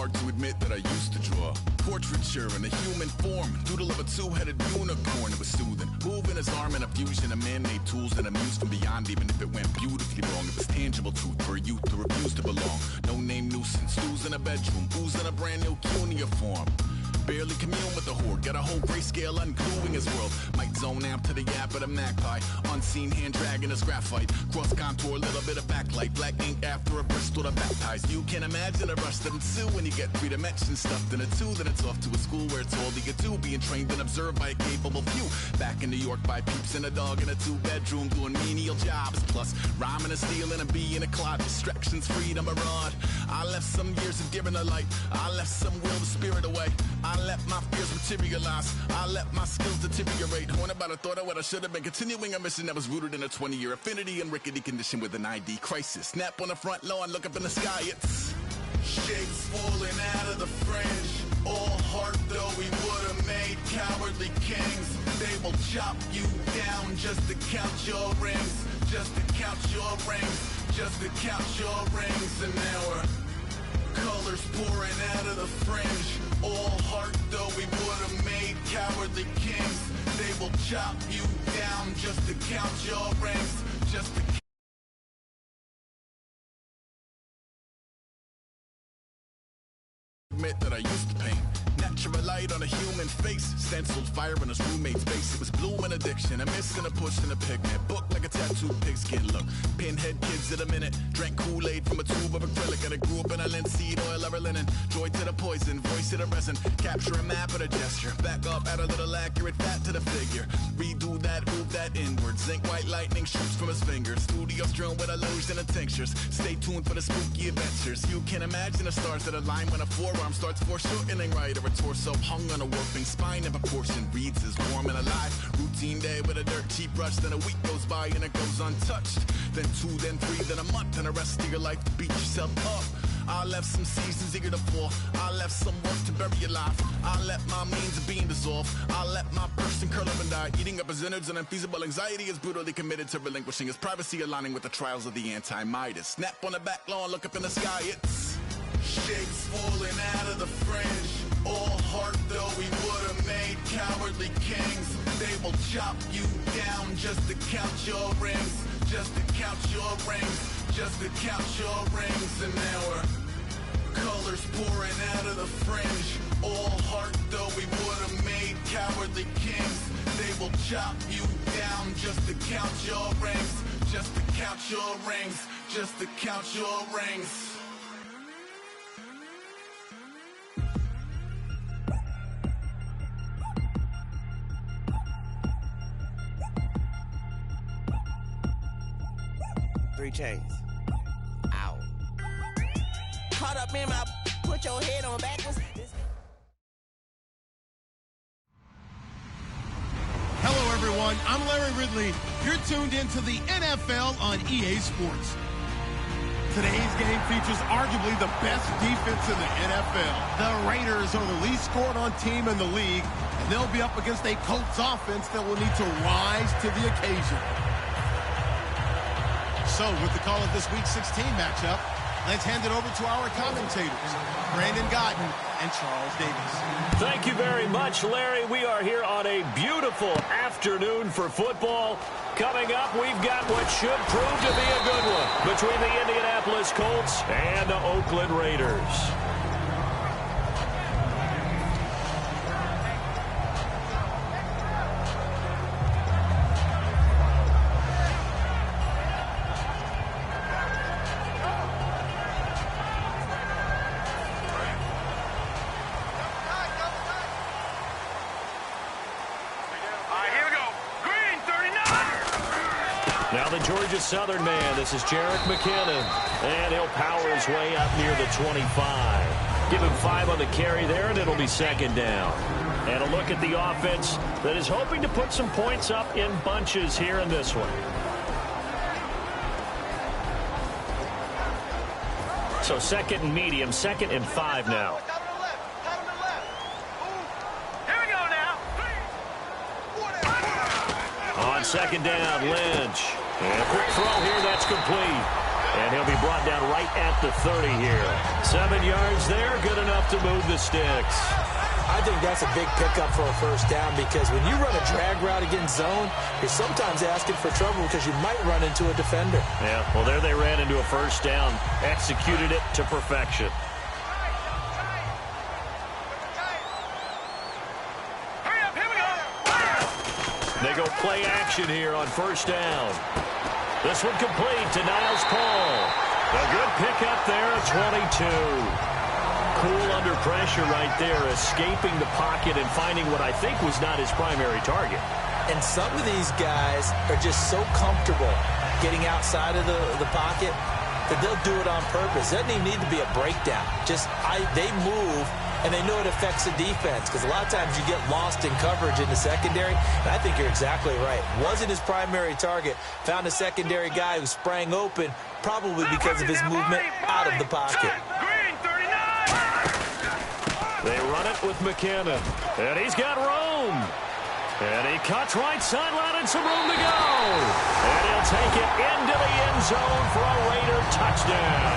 hard to admit that I used to draw portraiture in a human form, doodle of a two-headed unicorn. It was soothing, moving his arm in a fusion of man-made tools and amused from beyond. Even if it went beautifully wrong, it was tangible truth for a youth who refused to belong. No name nuisance, who's in a bedroom, who's in a brand new cuneiform. Barely commune with the horde, got a whole grayscale ungluing his world. Might zone amp to the yap of the magpie, unseen hand dragging his graphite. Cross contour, little bit of backlight, black ink after a Bristol to baptize. You can imagine a rush that ensue when you get 3 dimensions stuffed in a 2. Then it's off to a school where it's all you get to, being trained and observed by a capable few. Back in New York by peeps and a dog in a 2-bedroom doing menial jobs. Plus rhyming and stealing and being a clot, distractions, freedom, a rod. I left some years of giving the light, I left some will the spirit away. I let my fears materialize, I let my skills deteriorate. Horn about a thought of what I should have been, continuing a mission that was rooted in a 20-year affinity and rickety condition with an ID crisis. Snap on the front lawn, look up in the sky, it's shapes falling out of the fringe. All heart though we would have made cowardly kings. They will chop you down just to count your rings, just to count your rings, just to count your rings. And now we're colors pouring out of the fringe. All heart though we would have made cowardly kings. They will chop you down just to count your rings, just to admit that I used to paint. Natural light on a human face, stenciled fire in his roommate's face. It was bloom and addiction, a miss and a push and a pigment. Book like a tattooed pigskin look. Pinhead kids at a minute, drank Kool-Aid from a tube of acrylic, and I grew up in a linseed oil or a linen. Joy to the poison, voice to the resin. Capture a map of a gesture. Back up, add a little accurate fat to the figure. Redo that, move that inward. Zinc white lightning shoots from his fingers. Studio strewn with illusion and tinctures. Stay tuned for the spooky adventures. You can imagine the stars that align when a forearm starts foreshortening right, or a torso hung on a warping spine. And proportion reads as warm and alive. Routine day with a dirt cheap rush. Then a week goes by and it goes untouched. Then 2, then 3, then a month, and the rest of your life to beat yourself up. I left some seasons eager to fall. I left some work to bury alive. I let my means of being dissolve. I let my person curl up and die. Eating up his innards and unfeasible anxiety is brutally committed to relinquishing his privacy, aligning with the trials of the anti-Midas. Snap on the back lawn, look up in the sky, it's shapes falling out of the fringe. All heart though we would have made cowardly kings. They will chop you down just to count your rings, just to count your rings, just to count your rings. And now we're colors pouring out of the fringe. All heart though we would have made cowardly kings. They will chop you down just to count your rings, just to count your rings, just to count your rings. Three chains. Ow. Caught up in my, put your head on backwards. Hello, everyone. I'm Larry Ridley. You're tuned into the NFL on EA Sports. Today's game features arguably the best defense in the NFL. The Raiders are the least scored on team in the league, and they'll be up against a Colts offense that will need to rise to the occasion. So, with the call of this Week 16 matchup, let's hand it over to our commentators, Brandon Godden and Charles Davis. Thank you very much, Larry. We are here on a beautiful afternoon for football. Coming up, we've got what should prove to be a good one between the Indianapolis Colts and the Oakland Raiders. Now the Georgia Southern man, this is Jerick McKinnon, and he'll power his way up near the 25. Give him 5 on the carry there, and it'll be second down. And a look at the offense that is hoping to put some points up in bunches here in this one. So second and medium, 2nd and 5 now. On second down, Lynch. And a quick throw here, that's complete. And he'll be brought down right at the 30 here. 7 yards there, good enough to move the sticks. I think that's a big pickup for a first down because when you run a drag route against zone, you're sometimes asking for trouble because you might run into a defender. Yeah, well, there they ran into a first down, executed it to perfection. They go play action here on first down. This one complete to Niles Paul. A good pickup there at 22. Cool under pressure right there, escaping the pocket and finding what I think was not his primary target. And some of these guys are just so comfortable getting outside of the pocket that they'll do it on purpose. It doesn't even need to be a breakdown. They move, and they know it affects the defense because a lot of times you get lost in coverage in the secondary. And I think you're exactly right. Wasn't his primary target. Found a secondary guy who sprang open, probably because of his movement out of the pocket. They run it with McKinnon. And he's got room. And he cuts right sideline and some room to go. And he'll take it into the end zone for a Raider touchdown.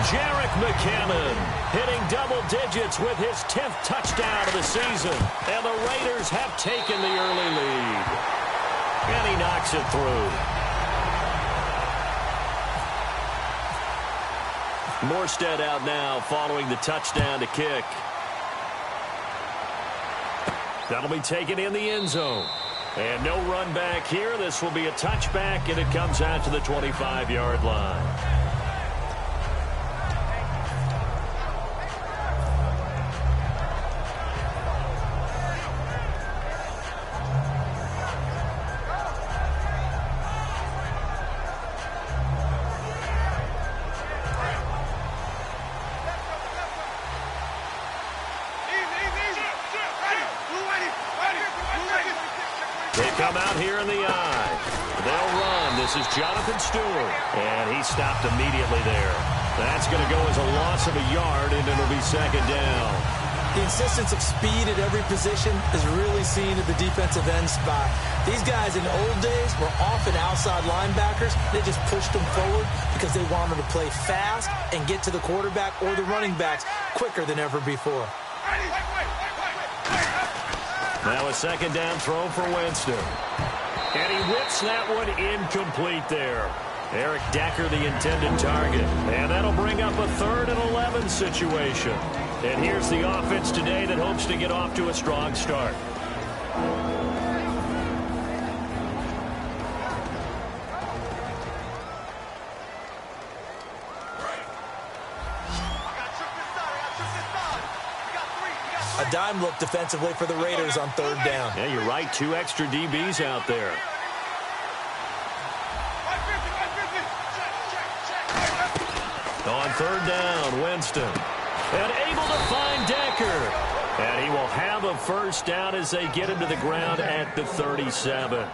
Jarek McKinnon hitting double digits with his 10th touchdown of the season. And the Raiders have taken the early lead. And he knocks it through. Morstead out now following the touchdown to kick. That'll be taken in the end zone. And no run back here. This will be a touchback, and it comes out to the 25-yard line. They come out here in the eye. They'll run. This is Jonathan Stewart. And he stopped immediately there. That's going to go as a loss of a yard, and it'll be second down. The insistence of speed at every position is really seen at the defensive end spot. These guys in the old days were often outside linebackers. They just pushed them forward because they wanted to play fast and get to the quarterback or the running backs quicker than ever before. Now a second down throw for Winston. And he whips that one incomplete there. Eric Decker, the intended target. And that'll bring up a 3rd and 11 situation. And here's the offense today that hopes to get off to a strong start. A dime look defensively for the Raiders on 3rd down. Yeah, you're right. 2 extra DBs out there. On 3rd down, Winston. And able to find Decker. And he will have a first down as they get him to the ground at the 37.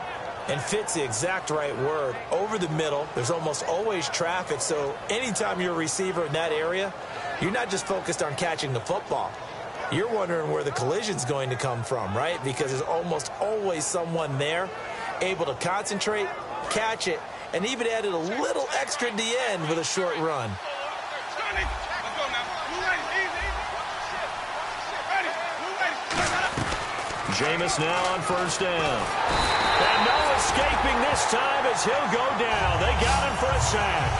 And fits the exact right word. Over the middle, there's almost always traffic. So anytime you're a receiver in that area, you're not just focused on catching the football. You're wondering where the collision's going to come from, right? Because there's almost always someone there able to concentrate, catch it, and even added a little extra at the end with a short run. Jameis now on first down. And no escaping this time as he'll go down. They got him for a sack.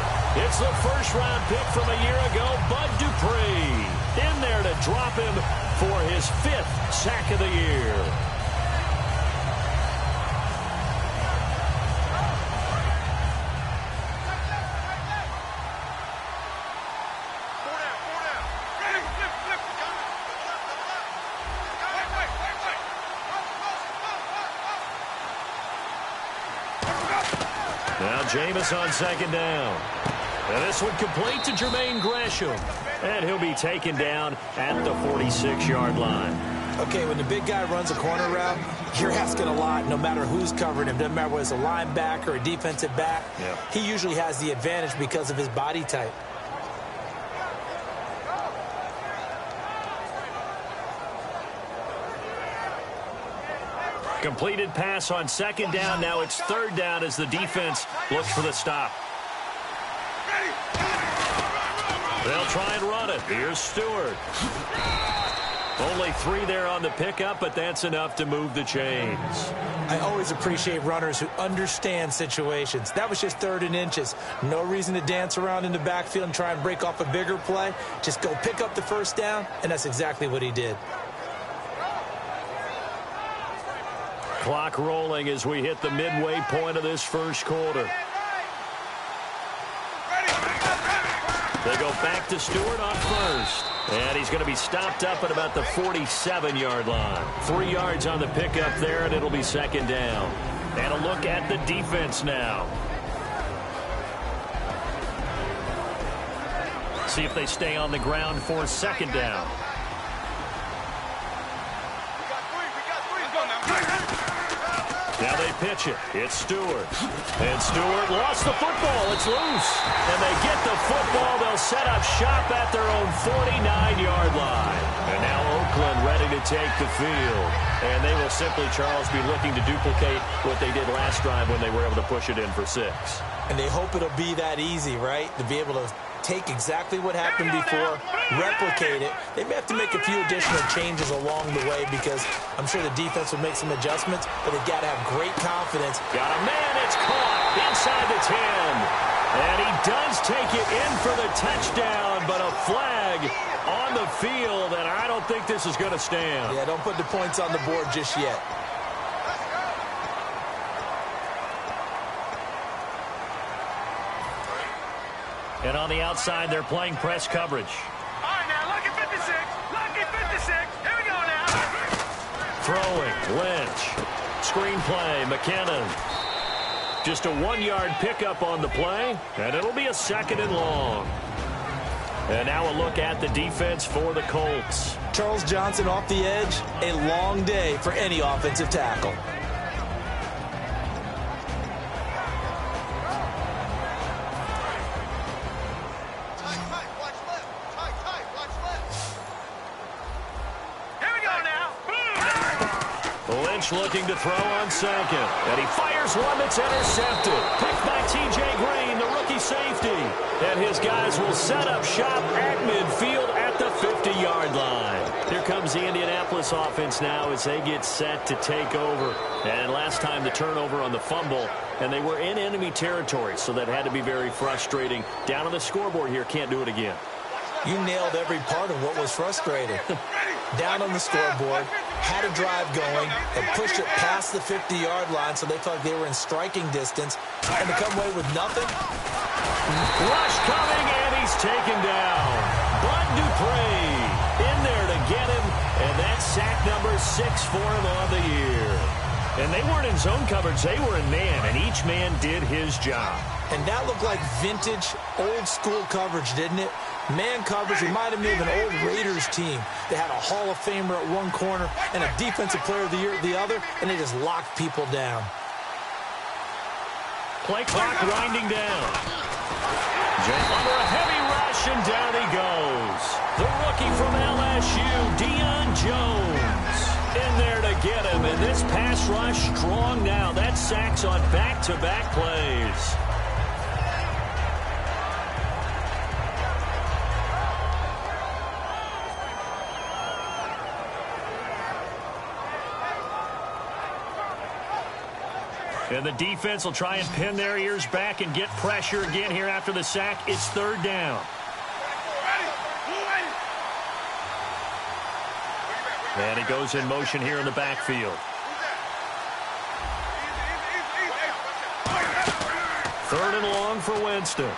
It's the first-round pick from a year ago, Bud Dupree. In there to drop him for his 5th sack of the year. Now Jameis on second down. And this one complete to Jermaine Gresham. And he'll be taken down at the 46-yard line. Okay, when the big guy runs a corner route, you're asking a lot no matter who's covering him. Doesn't matter whether it's a linebacker or a defensive back. Yeah. He usually has the advantage because of his body type. Completed pass on second down. Now it's 3rd down as the defense looks for the stop. They'll try and run it. Here's Stewart. Only 3 there on the pickup, but that's enough to move the chains. I always appreciate runners who understand situations. That was just 3rd and inches. No reason to dance around in the backfield and try and break off a bigger play. Just go pick up the first down, and that's exactly what he did. Clock rolling as we hit the midway point of this first quarter. They go back to Stewart on first. And he's going to be stopped up at about the 47-yard line. 3 yards on the pickup there, and it'll be 2nd down. And a look at the defense now. See if they stay on the ground for 2nd down. Now they pitch it. It's Stewart. And Stewart lost the football. It's loose. And they get the football. They'll set up shop at their own 49-yard line. And now Oakland ready to take the field. And they will simply, Charles, be looking to duplicate what they did last drive when they were able to push it in for 6. And they hope it'll be that easy, right? To be able to take exactly what happened before, replicate it. They may have to make a few additional changes along the way because I'm sure the defense will make some adjustments, but they've got to have great confidence. Got a man, it's caught inside the 10. And he does take it in for the touchdown, but a flag on the field, and I don't think this is going to stand. Yeah, don't put the points on the board just yet. And on the outside, they're playing press coverage. All right, now, look at 56. Look at 56. Here we go now. Throwing, Lynch. Screen play, McKinnon. Just a 1-yard pickup on the play, and it'll be a 2nd and long. And now a look at the defense for the Colts. Charles Johnson off the edge, a long day for any offensive tackle. Looking to throw on 2nd. And he fires one that's intercepted. Picked by T.J. Green, the rookie safety. And his guys will set up shop at midfield at the 50-yard line. Here comes the Indianapolis offense now as they get set to take over. And last time the turnover on the fumble, and they were in enemy territory, so that had to be very frustrating. Down on the scoreboard here, can't do it again. You nailed every part of what was frustrating. Down on the scoreboard, had a drive going, and pushed it past the 50-yard line so they felt like they were in striking distance, and to come away with nothing. Rush coming, and he's taken down. Bud Dupree in there to get him, and that's sack number 6 for him on the year. And they weren't in zone coverage, they were in man, and each man did his job. And that looked like vintage, old-school coverage, didn't it? Man coverage reminded me of an old Raiders team. They had a Hall of Famer at one corner and a Defensive Player of the Year at the other, and they just locked people down. Play clock winding down. Under a heavy rush, and down he goes. The rookie from LSU, Deion Jones, in there to get him. And this pass rush strong now. That's sacks on back-to-back plays. And the defense will try and pin their ears back and get pressure again here after the sack. It's 3rd down. And he goes in motion here in the backfield. 3rd and long for Winston.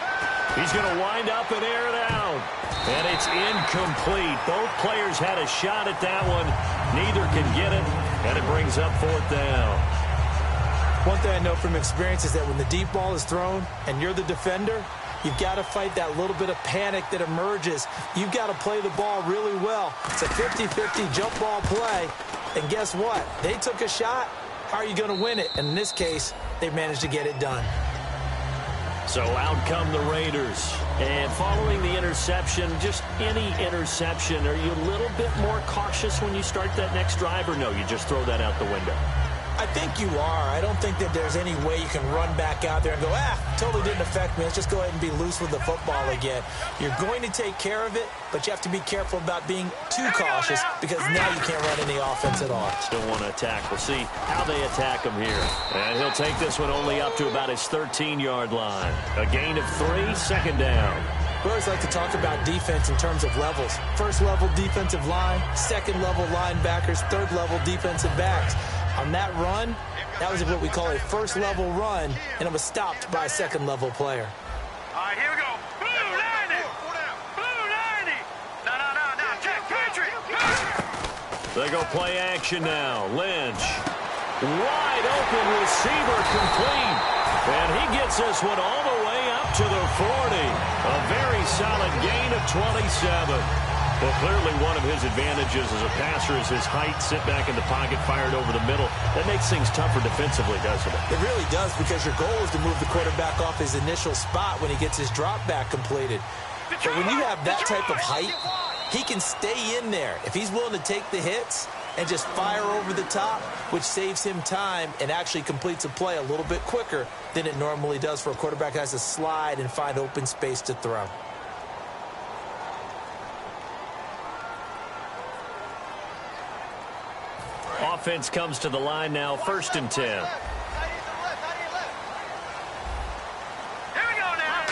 He's going to wind up and air it out. And it's incomplete. Both players had a shot at that one. Neither can get it. And it brings up 4th down. One thing I know from experience is that when the deep ball is thrown and you're the defender, you've got to fight that little bit of panic that emerges. You've got to play the ball really well. It's a 50-50 jump ball play. And guess what? They took a shot. How are you going to win it? And in this case, they managed to get it done. So out come the Raiders. And following the interception, just any interception, are you a little bit more cautious when you start that next drive, or no, you just throw that out the window? I think you are. I don't think that there's any way you can run back out there and go, totally didn't affect me. Let's just go ahead and be loose with the football again. You're going to take care of it, but you have to be careful about being too cautious because now you can't run any offense at all. Still want to attack. We'll see how they attack him here. And he'll take this one only up to about his 13-yard line. A gain of 3, second down. We always like to talk about defense in terms of levels. First-level defensive line, second-level linebackers, third-level defensive backs. On that run, that was what we call a first-level run, and it was stopped by a second-level player. All right, here we go. Blue 90. Blue 90. No. Check. Patriot. They go play action now. Lynch. Wide open receiver complete. And he gets this one all the way up to the 40. A very solid gain of 27. Well, clearly one of his advantages as a passer is his height. Sit back in the pocket, fired over the middle. That makes things tougher defensively, doesn't it? It really does, because your goal is to move the quarterback off his initial spot when he gets his drop back completed. But when you have that type of height, he can stay in there. If he's willing to take the hits and just fire over the top, which saves him time and actually completes a play a little bit quicker than it normally does for a quarterback that has to slide and find open space to throw. Offense comes to the line now, 1st and 10. Here we go now.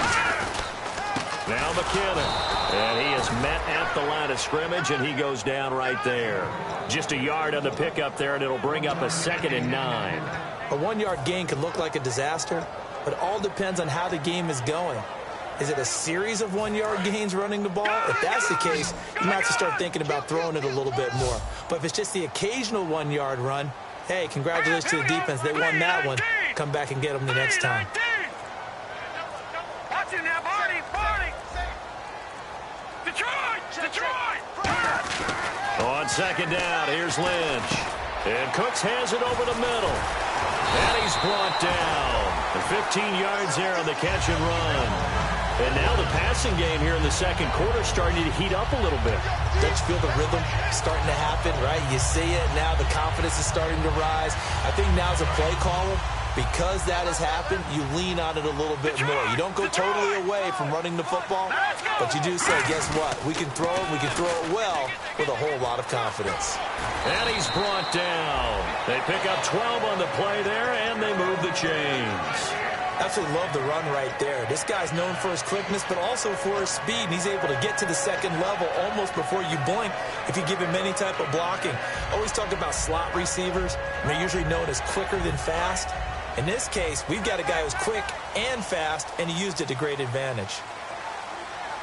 Now McKinnon. And he is met at the line of scrimmage, and he goes down right there. Just a yard on the pickup there, and it'll bring up a 2nd and 9. A 1-yard gain can look like a disaster, but it all depends on how the game is going. Is it a series of 1-yard gains running the ball? If that's the case, you might have to start thinking about throwing it a little bit more. But if it's just the occasional 1-yard run, hey, congratulations to the defense. They won that one. Come back and get them the next time. Watch it now, Barney. Detroit. On 2nd down, here's Lynch. And Cooks has it over the middle. And he's brought down. And 15 yards there on the catch and run. And now the passing game here in the second quarter starting to heat up a little bit. Don't you feel the rhythm starting to happen, right? You see it now. The confidence is starting to rise. I think now as a play caller, because that has happened, you lean on it a little bit more. You don't go totally away from running the football, but you do say, guess what? We can throw it. We can throw it well with a whole lot of confidence. And he's brought down. They pick up 12 on the play there, and they move the chains. Absolutely love the run right there. This guy's known for his quickness, but also for his speed. And he's able to get to the second level almost before you blink if you give him any type of blocking. Always talk about slot receivers. And they're usually known as quicker than fast. In this case, we've got a guy who's quick and fast, and he used it to great advantage.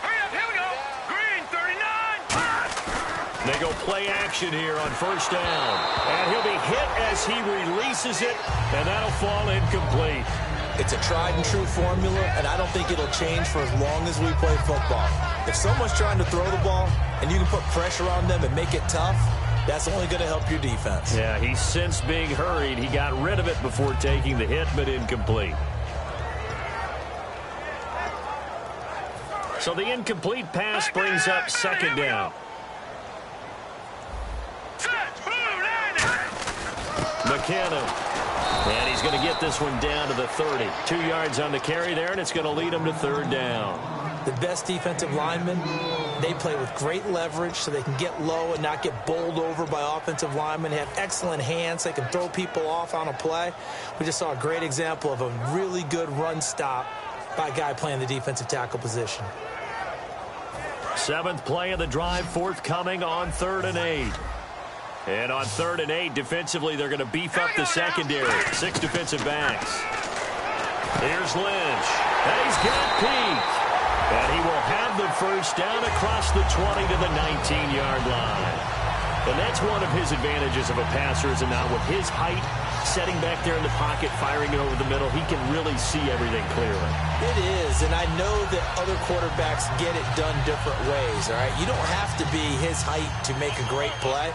Hurry up, here we go. Green, 39. They go play action here on 1st down. And he'll be hit as he releases it, and that'll fall incomplete. It's a tried-and-true formula, and I don't think it'll change for as long as we play football. If someone's trying to throw the ball and you can put pressure on them and make it tough, that's only going to help your defense. Yeah, he's since being hurried. He got rid of it before taking the hit, but incomplete. So the incomplete pass brings up 2nd down. McKinnon. And he's going to get this one down to the 30. 2 yards on the carry there, and it's going to lead him to 3rd down. The best defensive linemen, they play with great leverage so they can get low and not get bowled over by offensive linemen. They have excellent hands. They can throw people off on a play. We just saw a great example of a really good run stop by a guy playing the defensive tackle position. 7th play of the drive, forthcoming on 3rd and 8. And on 3rd and 8, defensively, they're going to beef up the secondary. 6 defensive backs. Here's Lynch. And he's got Pete. And he will have the 1st down across the 20 to the 19-yard line. And that's one of his advantages of a passer, is now with his height, setting back there in the pocket, firing it over the middle, he can really see everything clearly. It is, and I know that other quarterbacks get it done different ways, all right? You don't have to be his height to make a great play.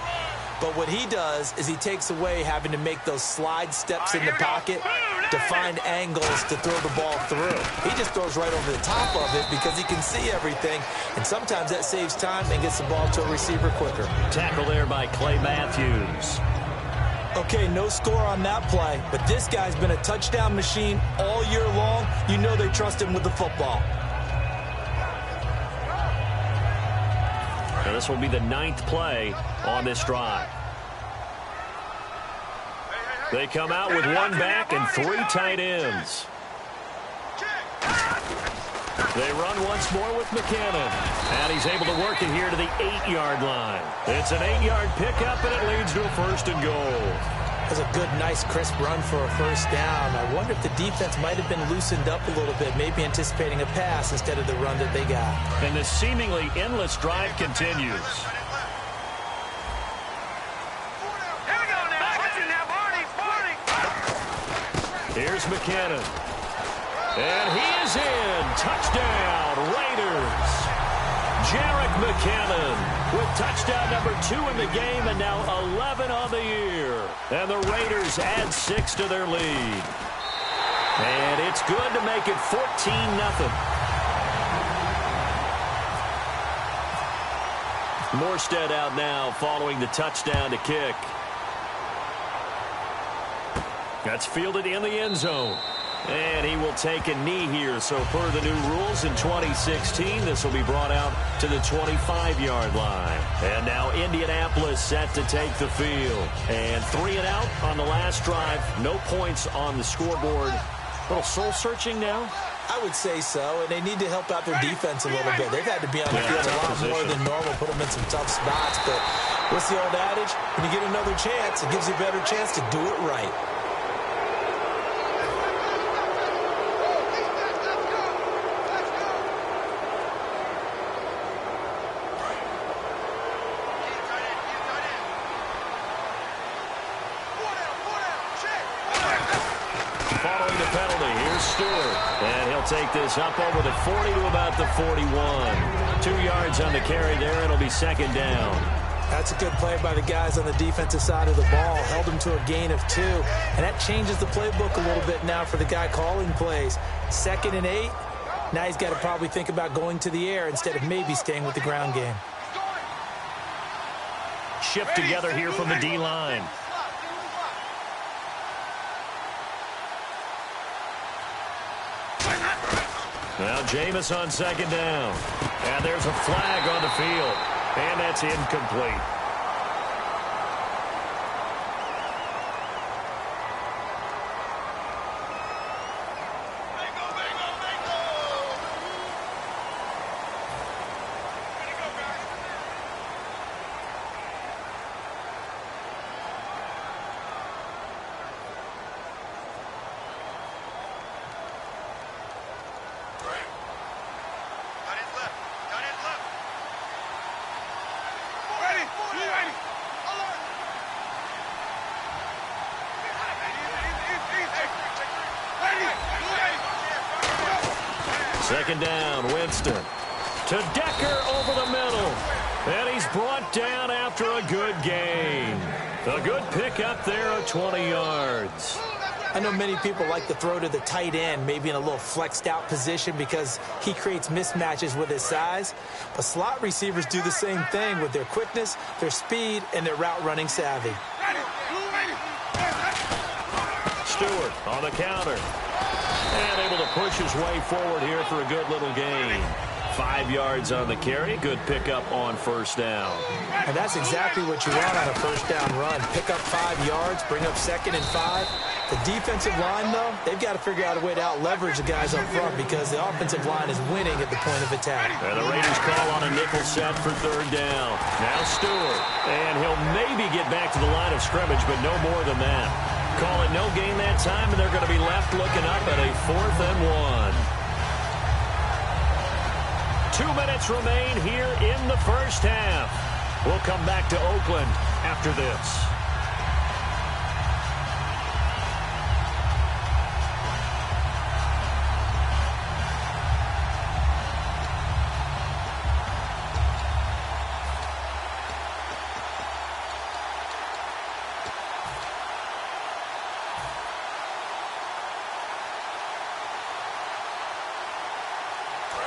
But what he does is he takes away having to make those slide steps in the pocket to find angles to throw the ball through. He just throws right over the top of it because he can see everything, and sometimes that saves time and gets the ball to a receiver quicker. Tackle there by Clay Matthews. Okay, no score on that play, but this guy's been a touchdown machine all year long. You know they trust him with the football. Now this will be the 9th play on this drive. They come out with one back and 3 tight ends. They run once more with McKinnon. And he's able to work it here to the 8-yard line. It's an 8-yard pickup, and it leads to a 1st and goal. That's a good, nice, crisp run for a first down. I wonder if the defense might have been loosened up a little bit, maybe anticipating a pass instead of the run that they got. And this seemingly endless drive continues. Here's McKinnon. And he is in. Touchdown, Raiders. Jerick McKinnon with touchdown number 2 in the game and now 11 on the year. And the Raiders add 6 to their lead. And it's good to make it 14-0. Morstead out now following the touchdown to kick. That's fielded in the end zone. And he will take a knee here. So per the new rules in 2016, this will be brought out to the 25-yard line. And now Indianapolis set to take the field. And 3 and out on the last drive. No points on the scoreboard. A little soul-searching now? I would say so, and they need to help out their defense a little bit. They've had to be on the field a lot more than normal, put them in some tough spots. But what's the old adage? When you get another chance, it gives you a better chance to do it right. Take this up over the 40 to about the 41. 2 yards on the carry there, and it'll be 2nd down. That's a good play by the guys on the defensive side of the ball. Held them to a gain of 2. And that changes the playbook a little bit now for the guy calling plays. 2nd and 8. Now he's got to probably think about going to the air instead of maybe staying with the ground game. Shift together here from the D-line. Now Jameis on 2nd down. And there's a flag on the field. And that's incomplete. Second down, Winston. To Decker over the middle. And he's brought down after a good gain. A good pickup there at 20 yards. I know many people like to throw to the tight end, maybe in a little flexed out position because he creates mismatches with his size. But slot receivers do the same thing with their quickness, their speed, and their route running savvy. Stewart on the counter. And able to push his way forward here for a good little gain. 5 yards on the carry. Good pickup on 1st down. And that's exactly what you want on a 1st down run. Pick up 5 yards, bring up 2nd and 5. The defensive line, though, they've got to figure out a way to out-leverage the guys up front because the offensive line is winning at the point of attack. And the Raiders call on a nickel set for 3rd down. Now Stewart. And he'll maybe get back to the line of scrimmage, but no more than that. Call it no gain that time, and they're going to be left looking up at a 4th and 1. 2 minutes remain here in the first half. We'll come back to Oakland after this.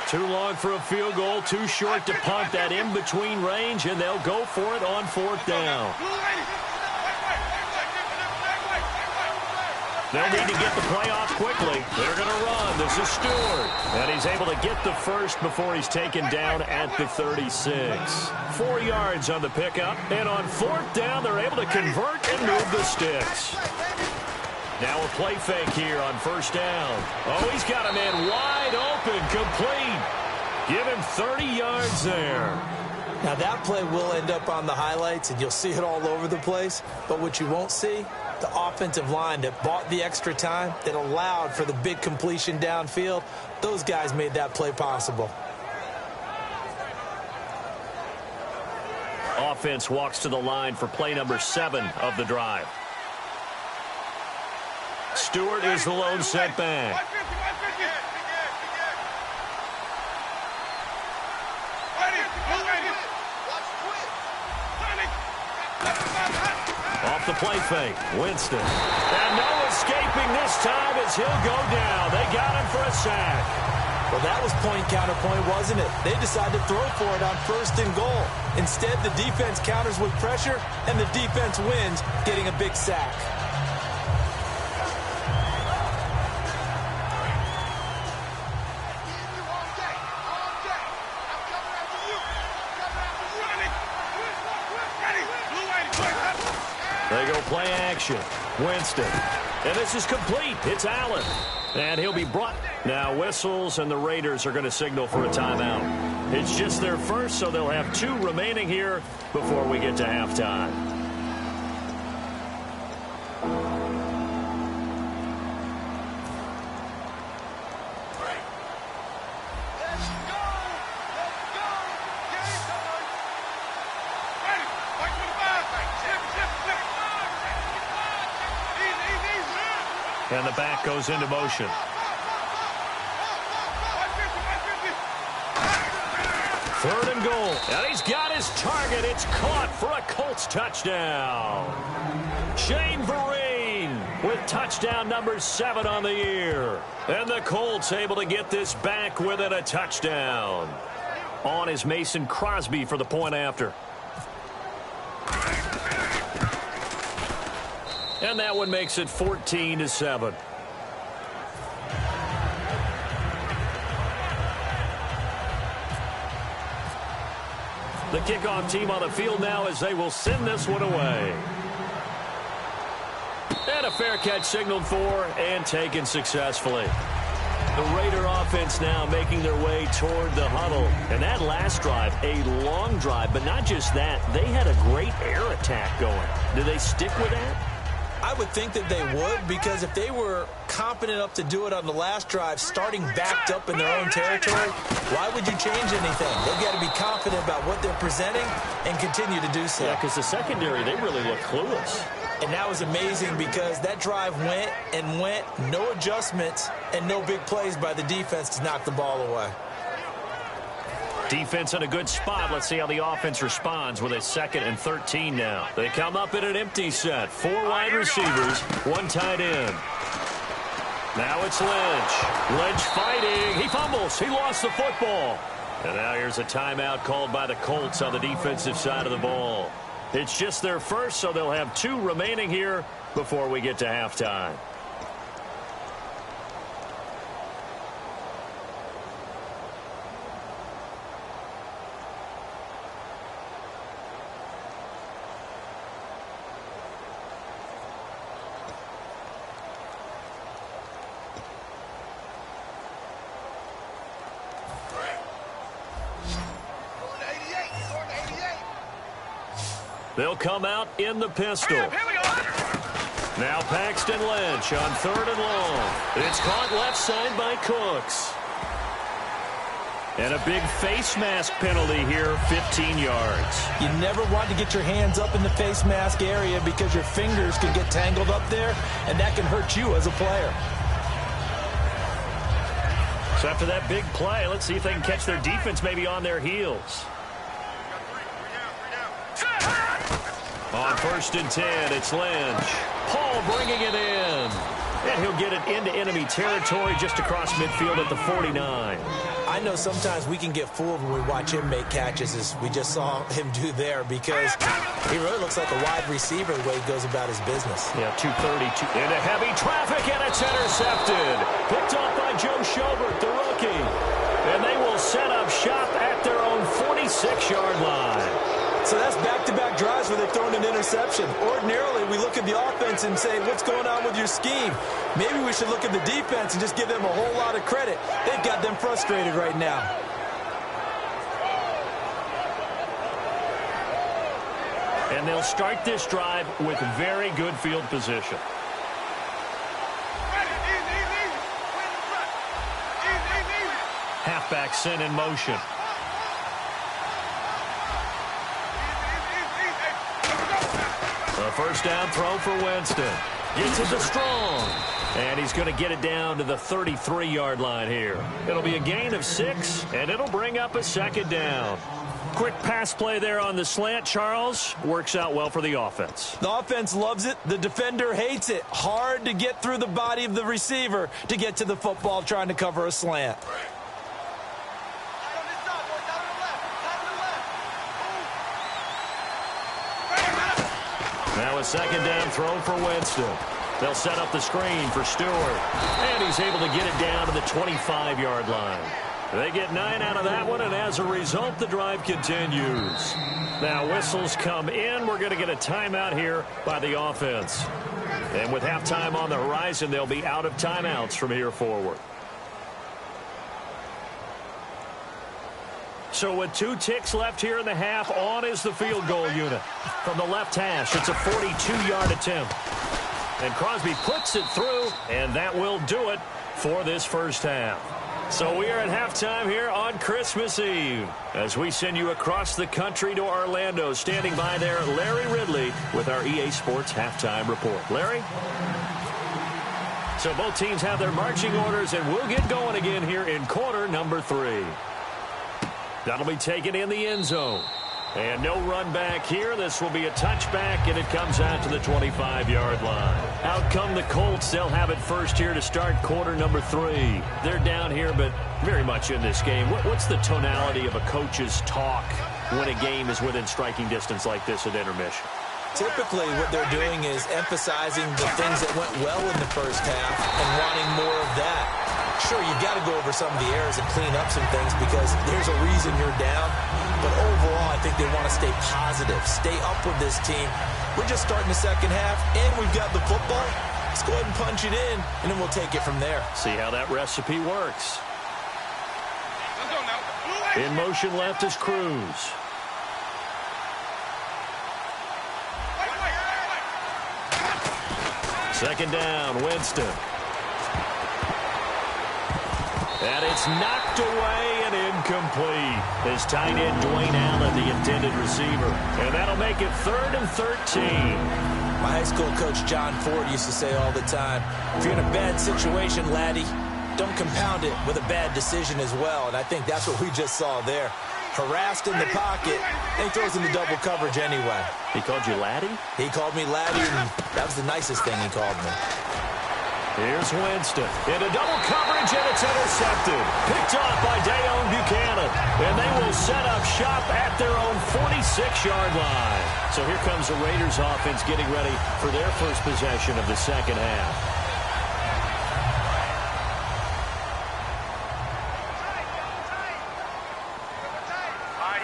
Too long for a field goal, too short to punt that in-between range, and they'll go for it on 4th down. They'll need to get the play off quickly. They're going to run. This is Stewart. And he's able to get the first before he's taken down at the 36. 4 yards on the pickup. And on 4th down, they're able to convert and move the sticks. Now a play fake here on 1st down. Oh, he's got a man wide open, complete. Give him 30 yards there. Now that play will end up on the highlights, and you'll see it all over the place. But what you won't see, the offensive line that bought the extra time, that allowed for the big completion downfield, those guys made that play possible. Offense walks to the line for play number 7 of the drive. Stewart is the lone setback. Off the play fake, Winston. And no escaping this time as he'll go down. They got him for a sack. Well, that was point counterpoint, wasn't it? They decided to throw for it on 1st and goal. Instead, the defense counters with pressure, and the defense wins, getting a big sack. They go play action. Winston. And this is complete. It's Allen. And he'll be brought. Now whistles, and the Raiders are going to signal for a timeout. It's just their first, so they'll have 2 remaining here before we get to halftime. And the back goes into motion. Third and goal. And he's got his target. It's caught for a Colts touchdown. Shane Vereen with touchdown number 7 on the year. And the Colts able to get this back within a touchdown. On is Mason Crosby for the point after. And that one makes it 14-7. The kickoff team on the field now as they will send this one away. And a fair catch signaled for and taken successfully. The Raider offense now making their way toward the huddle. And that last drive, a long drive, but not just that. They had a great air attack going. Do they stick with that? I would think that they would, because if they were competent enough to do it on the last drive, starting backed up in their own territory, why would you change anything? They've got to be confident about what they're presenting and continue to do so. Yeah, because the secondary, they really look clueless. And that was amazing because that drive went and went, no adjustments and no big plays by the defense to knock the ball away. Defense in a good spot. Let's see how the offense responds with a 2nd and 13 now. They come up in an empty set. 4 wide receivers, 1 tight end. Now it's Lynch. Lynch fighting. He fumbles. He lost the football. And now here's a timeout called by the Colts on the defensive side of the ball. It's just their first, so they'll have 2 remaining here before we get to halftime. They'll come out in the pistol. Now Paxton Lynch on 3rd and long. It's caught left side by Cooks. And a big face mask penalty here, 15 yards. You never want to get your hands up in the face mask area because your fingers can get tangled up there, and that can hurt you as a player. So after that big play, let's see if they can catch their defense maybe on their heels. On 1st and 10, it's Lynch. Paul bringing it in. And he'll get it into enemy territory just across midfield at the 49. I know sometimes we can get fooled when we watch him make catches, as we just saw him do there, because he really looks like a wide receiver the way he goes about his business. Yeah, 232 into heavy traffic, and it's intercepted. Picked off by Joe Schobert, the rookie. And they will set up shop at their own 46-yard line. So that's back-to-back drives where they've thrown an interception. Ordinarily, we look at the offense and say, what's going on with your scheme? Maybe we should look at the defense and just give them a whole lot of credit. They've got them frustrated right now. And they'll start this drive with very good field position. Halfback sent in motion. A first down throw for Winston. Gets it to Strong. And he's going to get it down to the 33-yard line here. It'll be a gain of 6, and it'll bring up a second down. Quick pass play there on the slant, Charles. Works out well for the offense. The offense loves it. The defender hates it. Hard to get through the body of the receiver to get to the football trying to cover a slant. Now a second down throw for Winston. They'll set up the screen for Stewart. And he's able to get it down to the 25-yard line. They get 9 out of that one, and as a result, the drive continues. Now whistles come in. We're going to get a timeout here by the offense. And with halftime on the horizon, they'll be out of timeouts from here forward. So with 2 ticks left here in the half, on is the field goal unit. From the left hash, it's a 42-yard attempt. And Crosby puts it through, and that will do it for this first half. So we are at halftime here on Christmas Eve as we send you across the country to Orlando. Standing by there, Larry Ridley with our EA Sports Halftime Report. Larry? So both teams have their marching orders, and we'll get going again here in quarter number 3. That'll be taken in the end zone. And no run back here. This will be a touchback, and it comes out to the 25-yard line. Out come the Colts. They'll have it first here to start quarter number 3. They're down here, but very much in this game. What's the tonality of a coach's talk when a game is within striking distance like this at intermission? Typically, what they're doing is emphasizing the things that went well in the first half and wanting more of that. Sure, you've got to go over some of the errors and clean up some things because there's a reason you're down. But overall, I think they want to stay positive, stay up with this team. We're just starting the second half, and we've got the football. Let's go ahead and punch it in, and then we'll take it from there. See how that recipe works. In motion left is Cruz. Second down, Winston. And it's knocked away and incomplete. His tight end, Dwayne Allen, the intended receiver. And that'll make it 3rd and 13. My high school coach, John Ford, used to say all the time, if you're in a bad situation, laddie, don't compound it with a bad decision as well. And I think that's what we just saw there. Harassed in the pocket, and he throws into double coverage anyway. He called you laddie? He called me laddie, and that was the nicest thing he called me. Here's Winston into double coverage, and it's intercepted. Picked off by Dayon Buchanan. And they will set up shop at their own 46-yard line. So here comes the Raiders offense getting ready for their first possession of the second half.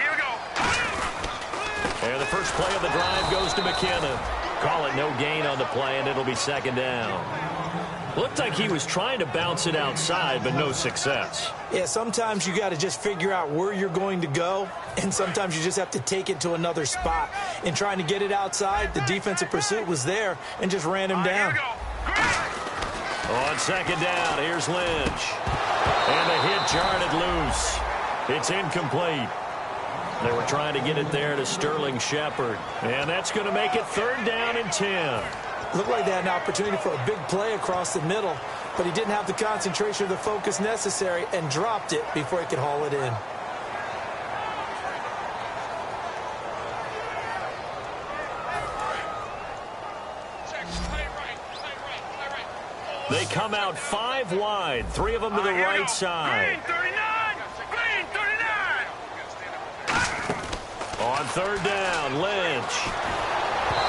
Here we go. And the first play of the drive goes to McKinnon. Call it no gain on the play, and it'll be second down. Looked like he was trying to bounce it outside, but no success. Yeah, sometimes you got to just figure out where you're going to go, and sometimes you just have to take it to another spot. In trying to get it outside, the defensive pursuit was there and just ran him down. Here we go. On second down, here's Lynch. And the hit jarred it loose. It's incomplete. They were trying to get it there to Sterling Shepard. And that's going to make it 3rd down and 10. Looked like they had an opportunity for a big play across the middle, but he didn't have the concentration or the focus necessary and dropped it before he could haul it in. They come out 5 wide, 3 of them to the right side. Green, 39. On third down, Lynch.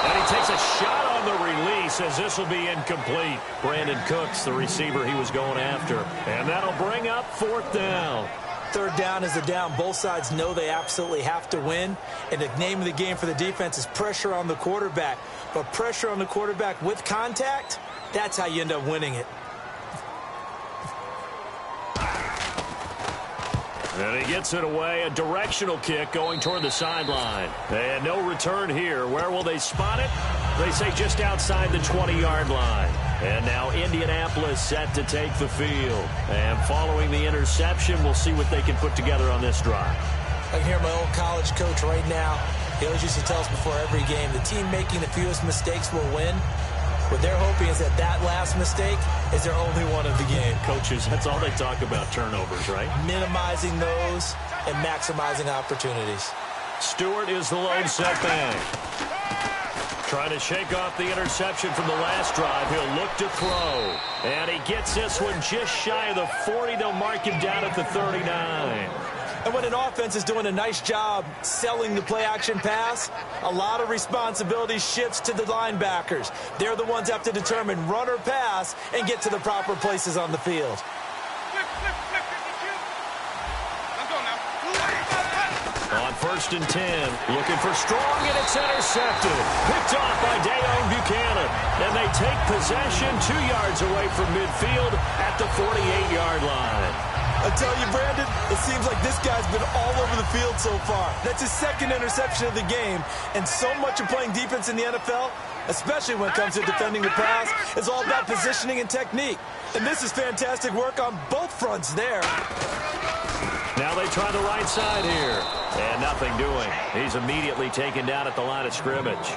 And he takes a shot on the release as this will be incomplete. Brandon Cooks, the receiver he was going after. And that'll bring up fourth down. Third down is a down. Both sides know they absolutely have to win. And the name of the game for the defense is pressure on the quarterback. But pressure on the quarterback with contact, that's how you end up winning it. And he gets it away, a directional kick going toward the sideline. And no return here. Where will they spot it? They say just outside the 20-yard line. And now Indianapolis set to take the field. And following the interception, we'll see what they can put together on this drive. I can hear my old college coach right now. He always used to tell us before every game, the team making the fewest mistakes will win. What they're hoping is that that last mistake is their only one of the game. Coaches, that's all they talk about, turnovers, right? Minimizing those and maximizing opportunities. Stewart is the lone setback. Trying to shake off the interception from the last drive. He'll look to throw. And he gets this one just shy of the 40. They'll mark him down at the 39. And when an offense is doing a nice job selling the play-action pass, a lot of responsibility shifts to the linebackers. They're the ones that have to determine run or pass and get to the proper places on the field. On first and 10, looking for Strong, and it's intercepted. Picked off by Dayon Buchanan. And they take possession 2 yards away from midfield at the 48-yard line. I tell you, Brandon, it seems like this guy's been all over the field so far. That's his second interception of the game. And so much of playing defense in the NFL, especially when it comes to defending the pass, is all about positioning and technique. And this is fantastic work on both fronts there. Now they try the right side here. And nothing doing. He's immediately taken down at the line of scrimmage.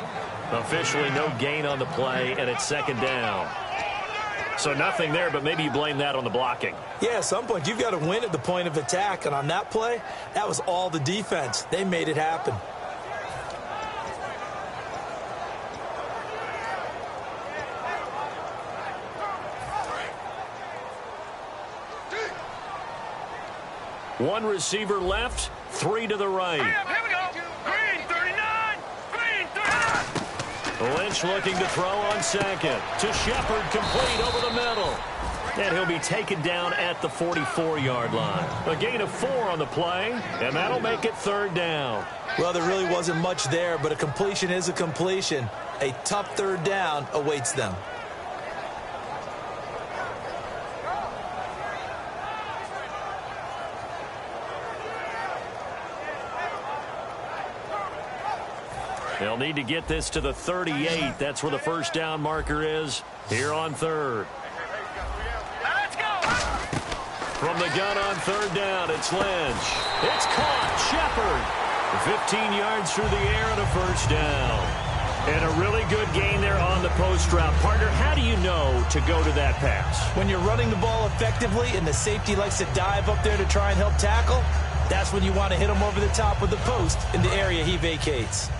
Officially no gain on the play, and it's second down. So nothing there, but maybe you blame that on the blocking. Yeah, at some point you've got to win at the point of attack. And on that play, that was all the defense. They made it happen. One receiver left, 3 to the right. Here we go. Green 39. Green 39. Lynch looking to throw on second. To Shepard, complete over the middle. And he'll be taken down at the 44-yard line. A gain of 4 on the play, and that'll make it third down. Well, there really wasn't much there, but a completion is a completion. A tough third down awaits them. They'll need to get this to the 38. That's where the first down marker is here on third. Let's go. From the gun on third down, it's Lynch. It's caught. Shepard. 15 yards through the air and a first down. And a really good gain there on the post route. Partner, how do you know to go to that pass? When you're running the ball effectively and the safety likes to dive up there to try and help tackle, that's when you want to hit him over the top with the post in the area he vacates.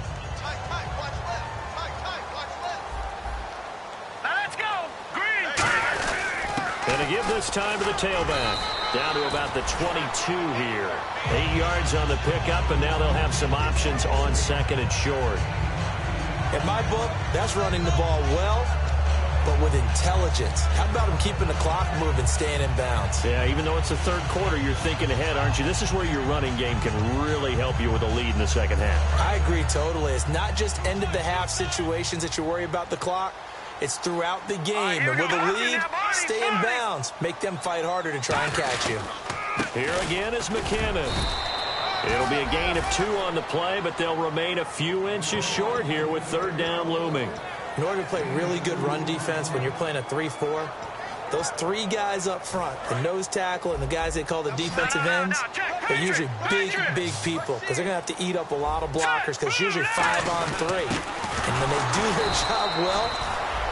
And to give this time to the tailback. Down to about the 22 here. 8 yards on the pickup, and now they'll have some options on second and short. In my book, that's running the ball well, but with intelligence. How about him keeping the clock moving, staying in bounds? Yeah, even though it's the third quarter, you're thinking ahead, aren't you? This is where your running game can really help you with a lead in the second half. I agree totally. It's not just end-of-the-half situations that you worry about the clock. It's throughout the game. And with a lead, stay in bounds. Make them fight harder to try and catch you. Here again is McKinnon. It'll be a gain of 2 on the play, but they'll remain a few inches short here with third down looming. In order to play really good run defense when you're playing a 3-4, those 3 guys up front, the nose tackle and the guys they call the defensive ends, they're usually big, big people because they're going to have to eat up a lot of blockers because it's usually 5 on 3. And when they do their job well,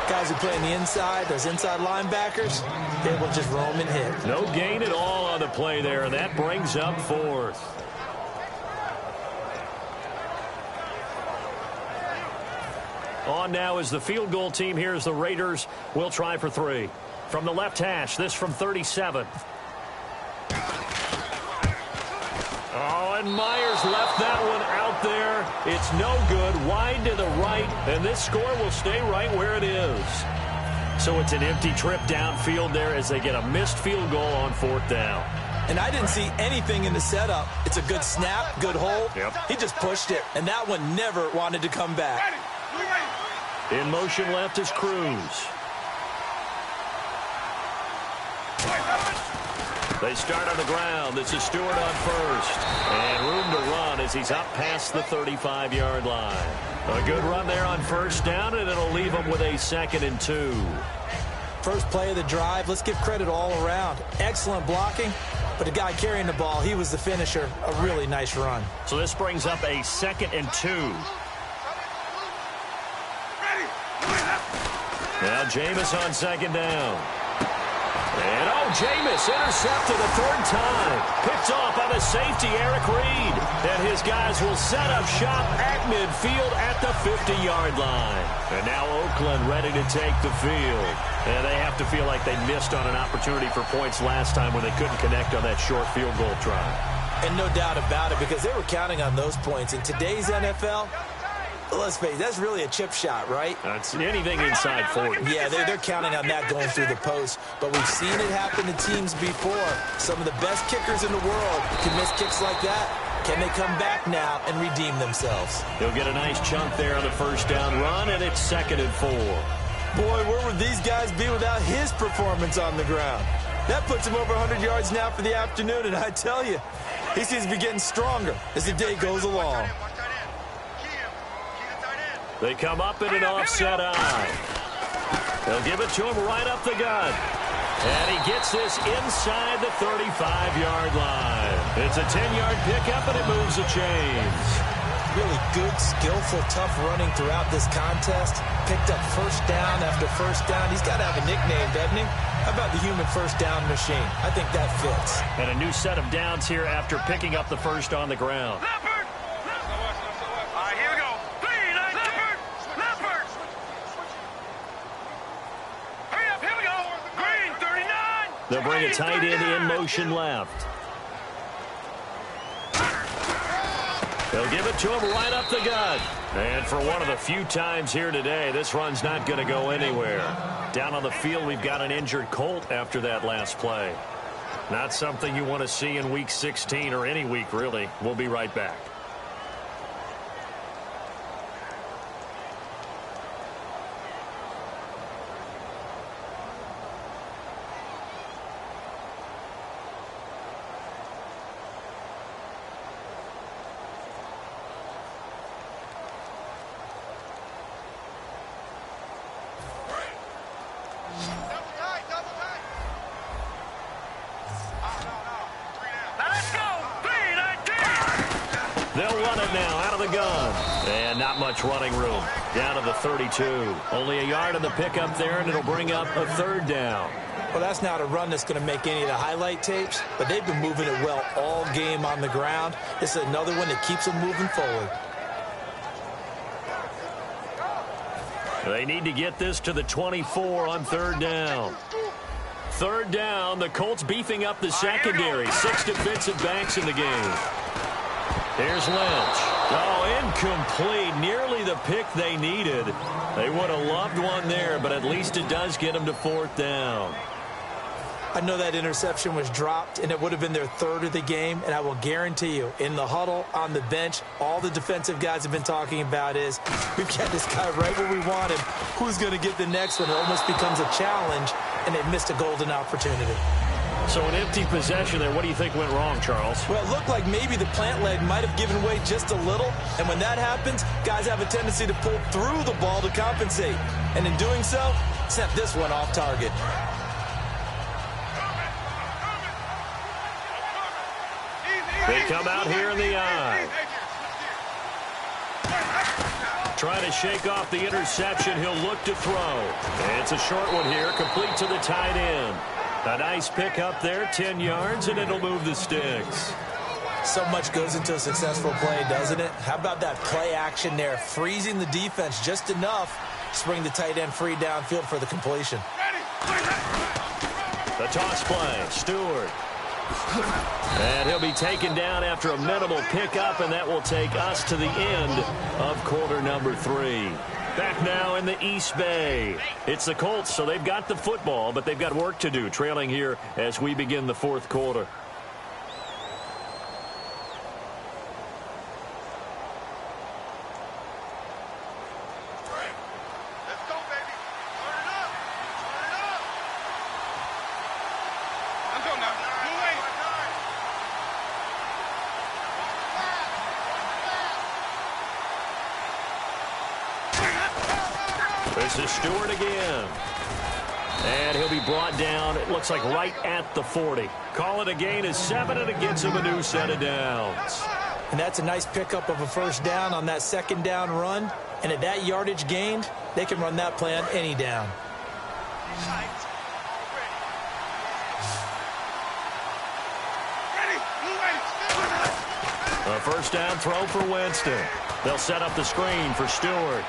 guys who play on the inside, those inside linebackers, they will just roam and hit. No gain at all on the play there, and that brings up fourth. On now is the field goal team. Here's the Raiders. We'll try for 3. From the left hash, this from 37. Oh, and Myers left that one out there. It's no good, wide to the right, and this score will stay right where it is. So it's an empty trip downfield there as they get a missed field goal on 4th down. And I didn't see anything in the setup. It's a good snap, good hold. Yep. He just pushed it, and that one never wanted to come back. In motion left is Cruz. They start on the ground. This is Stewart on first. And room to run as he's up past the 35-yard line. A good run there on 1st down, and it'll leave him with a 2nd and 2. First play of the drive, let's give credit all around. Excellent blocking, but the guy carrying the ball, he was the finisher. A really nice run. So this brings up a 2nd and 2. Now Jameis on 2nd down. And, Jameis intercepted a 3rd time. Picked off by the safety, Eric Reed. And his guys will set up shop at midfield at the 50-yard line. And now Oakland ready to take the field. And they have to feel like they missed on an opportunity for points last time when they couldn't connect on that short field goal try. And no doubt about it, because they were counting on those points. In today's NFL, let's face it, that's really a chip shot, right? That's anything inside 40. Yeah, they're counting on that going through the post. But we've seen it happen to teams before. Some of the best kickers in the world can miss kicks like that. Can they come back now and redeem themselves? He'll get a nice chunk there on the 1st down run, and it's 2nd and 4. Boy, where would these guys be without his performance on the ground? That puts him over 100 yards now for the afternoon, and I tell you, he seems to be getting stronger as the day goes along. They come up in an offset eye. They'll give it to him right up the gut. And he gets this inside the 35-yard line. It's a 10-yard pickup, and it moves the chains. Really good, skillful, tough running throughout this contest. Picked up 1st down after 1st down. He's got to have a nickname, doesn't he? How about the human 1st down machine? I think that fits. And a new set of downs here after picking up the 1st on the ground. Leopard! All right, here we go. 3, 9, Leopard! Leopard! Hurry up, here we go. Green, 39. They'll bring a tight end in motion left. They'll give it to him right up the gut. And for one of the few times here today, this run's not going to go anywhere. Down on the field, we've got an injured Colt after that last play. Not something you want to see in Week 16 or any week, really. We'll be right back. They'll run it now out of the gun. And not much running room. Down to the 32. Only a yard on the pickup there, and it'll bring up a 3rd down. Well, that's not a run that's going to make any of the highlight tapes, but they've been moving it well all game on the ground. This is another one that keeps them moving forward. They need to get this to the 24 on 3rd down. 3rd down, the Colts beefing up the secondary. 6 defensive backs in the game. Here's Lynch. Oh, incomplete. Nearly the pick they needed. They would have loved one there, but at least it does get them to 4th down. I know that interception was dropped, and it would have been their 3rd of the game, and I will guarantee you, in the huddle, on the bench, all the defensive guys have been talking about is, we've got this guy right where we want him. Who's going to get the next one? It almost becomes a challenge, and they've missed a golden opportunity. So an empty possession there. What do you think went wrong, Charles? Well, it looked like maybe the plant leg might have given way just a little, and when that happens, guys have a tendency to pull through the ball to compensate, and in doing so, sent this one off target. They come out here in the eye. Trying to shake off the interception. He'll look to throw. And it's a short one here, complete to the tight end. A nice pick up there, 10 yards, and it'll move the sticks. So much goes into a successful play, doesn't it? How about that play action there, freezing the defense just enough to bring the tight end free downfield for the completion. The toss play, Stewart. And he'll be taken down after a minimal pickup, and that will take us to the end of quarter number 3. Back now in the East Bay. It's the Colts, so they've got the football, but they've got work to do, trailing here as we begin the fourth quarter. Let's go, baby. Turn it up. Turn it up. Let's go now. Move away. This is Stewart again. And he'll be brought down, it looks like right at the 40. Call it a gain of 7, and it gets him a new set of downs. And that's a nice pickup of a first down on that second down run. And at that yardage gained, they can run that play on any down. A first down throw for Winston. They'll set up the screen for Stewart.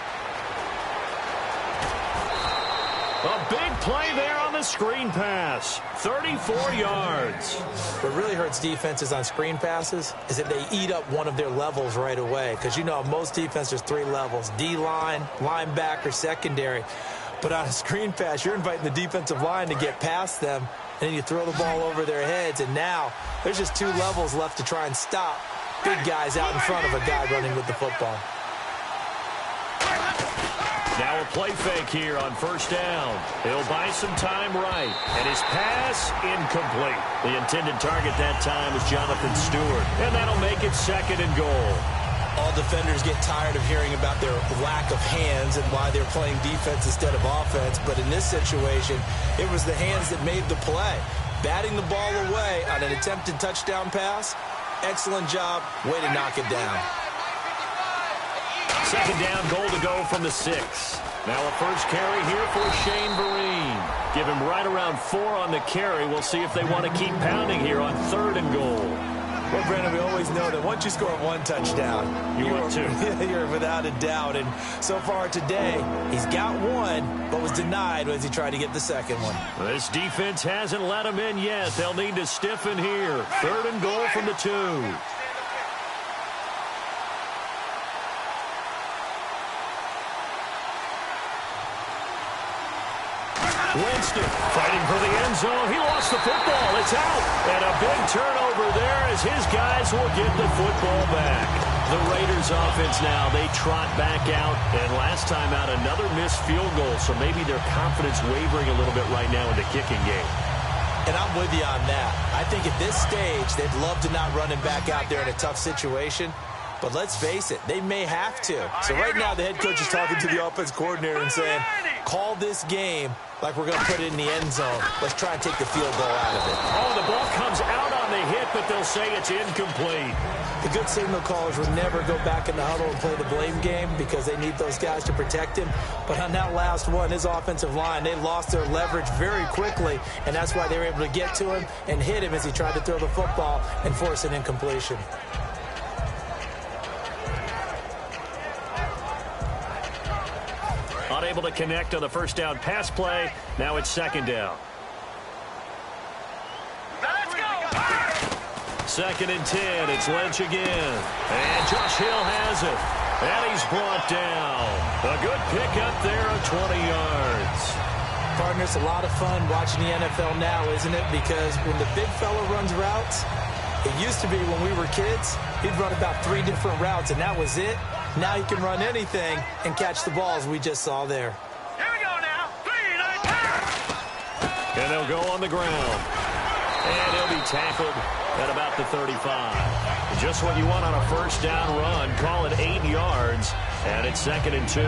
A big play there on the screen pass. 34 yards. What really hurts defenses on screen passes is that they eat up one of their levels right away. Because you know, most defenses, there's 3 levels. D-line, linebacker, secondary. But on a screen pass, you're inviting the defensive line to get past them, and then you throw the ball over their heads. And now there's just 2 levels left to try and stop big guys out in front of a guy running with the football. Now a play fake here on first down. He'll buy some time right. And his pass incomplete. The intended target that time was Jonathan Stewart. And that'll make it second and goal. All defenders get tired of hearing about their lack of hands and why they're playing defense instead of offense. But in this situation, it was the hands that made the play. Batting the ball away on an attempted touchdown pass. Excellent job. Way to knock it down. Second down, goal to go from the 6. Now a first carry here for Shane Vereen. Give him right around 4 on the carry. We'll see if they want to keep pounding here on 3rd and goal. Well, Brandon, we always know that once you score 1 touchdown, you're without a doubt. And so far today, he's got 1, but was denied as he tried to get the second one. This defense hasn't let him in yet. They'll need to stiffen here. 3rd and goal from the 2. Winston fighting for the end zone. He lost the football. It's out. And a big turnover there as his guys will get the football back. The Raiders offense now, they trot back out. And last time out, another missed field goal. So maybe their confidence wavering a little bit right now in the kicking game. And I'm with you on that. I think at this stage, they'd love to not run him back out there in a tough situation. But let's face it, they may have to. So right now, the head coach is talking to the offense coordinator and saying, call this game like we're going to put it in the end zone. Let's try and take the field goal out of it. Oh, the ball comes out on the hit, but they'll say it's incomplete. The good signal callers would never go back in the huddle and play the blame game because they need those guys to protect him. But on that last one, his offensive line, they lost their leverage very quickly, and that's why they were able to get to him and hit him as he tried to throw the football and force an incompletion. Unable to connect on the first down pass play. Now it's second down. Let's go. 2nd and 10. It's Lynch again. And Josh Hill has it. And he's brought down. A good pickup there of 20 yards. Partner, it's a lot of fun watching the NFL now, isn't it? Because when the big fella runs routes, it used to be when we were kids, he'd run about 3 different routes, and that was it. Now he can run anything and catch the balls we just saw there. Here we go now. 3, 9, 10. And they'll go on the ground. And he'll be tackled at about the 35. Just what you want on a first down run. Call it 8 yards. And it's 2nd and 2.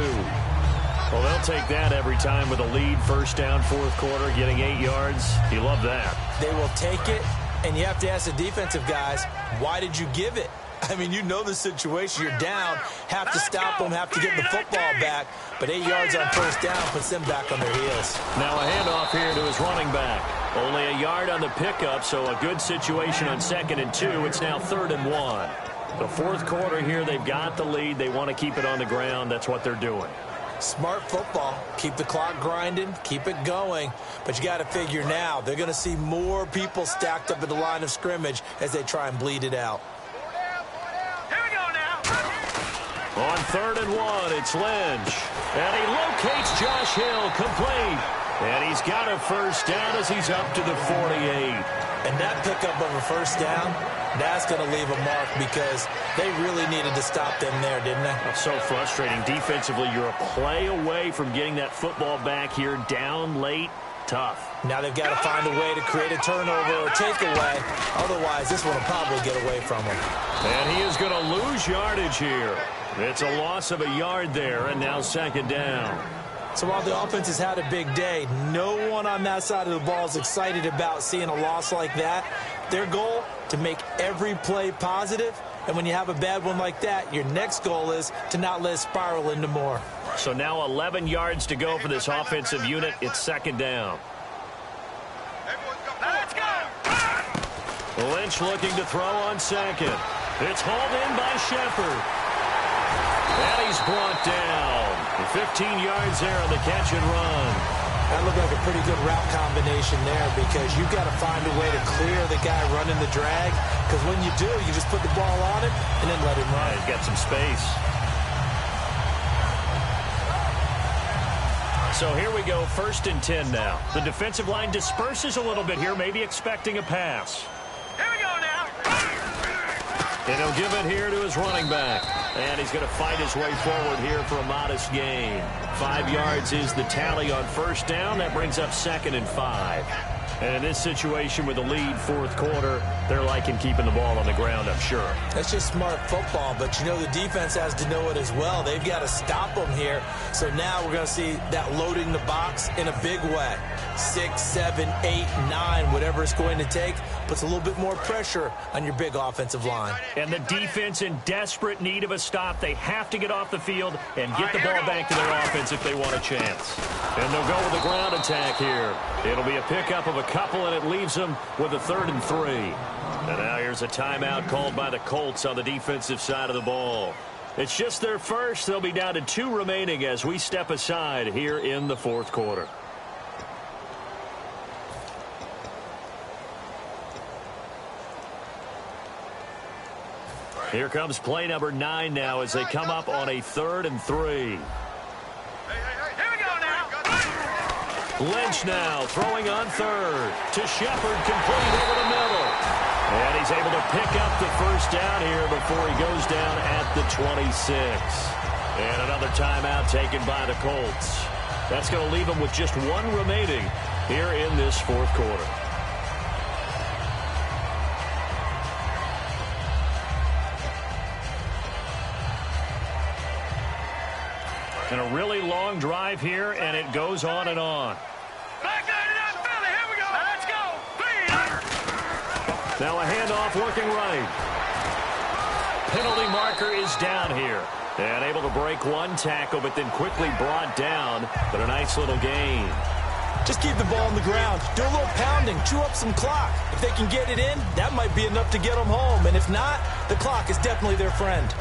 Well, they'll take that every time with a lead. First down, fourth quarter, getting 8 yards. You love that. They will take it, and you have to ask the defensive guys, why did you give it? I mean, you know the situation. You're down, have to stop them, have to get the football back. But 8 yards on first down puts them back on their heels. Now a handoff here to his running back. Only a yard on the pickup, so a good situation on 2nd and 2. It's now 3rd and 1. The fourth quarter here, they've got the lead. They want to keep it on the ground. That's what they're doing. Smart football. Keep the clock grinding, keep it going. But you got to figure now, they're going to see more people stacked up at the line of scrimmage as they try and bleed it out. Here we go now. On 3rd and 1, it's Lynch. And he locates Josh Hill, complete. And he's got a first down as he's up to the 48. And that pickup of a first down, that's going to leave a mark because they really needed to stop them there, didn't they? That's so frustrating. Defensively, you're a play away from getting that football back here down late. Tough. Now they've got to find a way to create a turnover or takeaway. Otherwise, this one will probably get away from them. And he is going to lose yardage here. It's a loss of a yard there, and now 2nd down. So while the offense has had a big day, no one on that side of the ball is excited about seeing a loss like that. Their goal, to make every play positive. And when you have a bad one like that, your next goal is to not let it spiral into more. So now 11 yards to go for this offensive unit. It's 2nd down. Let's go. Lynch looking to throw on 2nd. It's hauled in by Shepard. And he's brought down. 15 yards there on the catch and run. That looked like a pretty good route combination there because you've got to find a way to clear the guy running the drag. Because when you do, you just put the ball on him and then let him run. He's got some space. So here we go, 1st and 10 now. The defensive line disperses a little bit here, maybe expecting a pass. Here we go now. And he'll give it here to his running back. And he's going to fight his way forward here for a modest gain. 5 yards is the tally on 1st down. That brings up 2nd and 5. And in this situation with the lead 4th quarter, they're liking keeping the ball on the ground, I'm sure. That's just smart football, but you know the defense has to know it as well. They've got to stop them here. So now we're going to see that loading the box in a big way. 6, 7, 8, 9, whatever it's going to take, puts a little bit more pressure on your big offensive line. And the defense in desperate need of a stop. They have to get off the field and get the ball back to their offense if they want a chance. And they'll go with a ground attack here. It'll be a pickup of a couple, and it leaves them with a 3rd and 3. And now here's a timeout called by the Colts on the defensive side of the ball. It's just their first. They'll be down to 2 remaining as we step aside here in the 4th quarter. Here comes play number 9 now as they come up on a 3rd and 3. Here we go now. Lynch now throwing on 3rd to Shepard, complete over the middle. And he's able to pick up the first down here before he goes down at the 26. And another timeout taken by the Colts. That's going to leave them with just 1 remaining here in this 4th quarter. And a really long drive here, and it goes on and on. Back there to that Philly. Here we go. Let's go. Please. Now a handoff working right. Penalty marker is down here. And able to break 1 tackle, but then quickly brought down. But a nice little gain. Just keep the ball on the ground. Do a little pounding. Chew up some clock. If they can get it in, that might be enough to get them home. And if not, the clock is definitely their friend.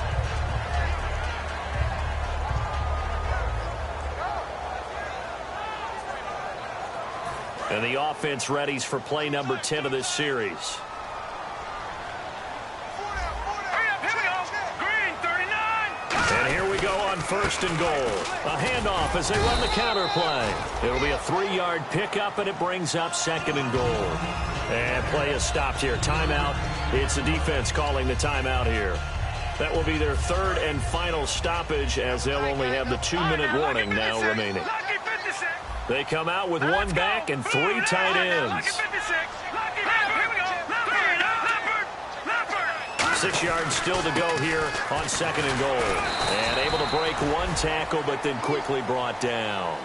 And the offense readies for play number 10 of this series. Hurry up. Here we go. Green 39. And here we go on 1st and goal. A handoff as they run the counter play. It'll be a 3-yard pickup, and it brings up 2nd and goal. And play is stopped here. Timeout. It's the defense calling the timeout here. That will be their 3rd and final stoppage as they'll only have the 2-minute warning now remaining. Lucky 56. They come out with 1 back and 3 tight ends. Lucky 56. Lucky here we go. Leopard. 6 yards still to go here on 2nd and goal. And able to break 1 tackle, but then quickly brought down.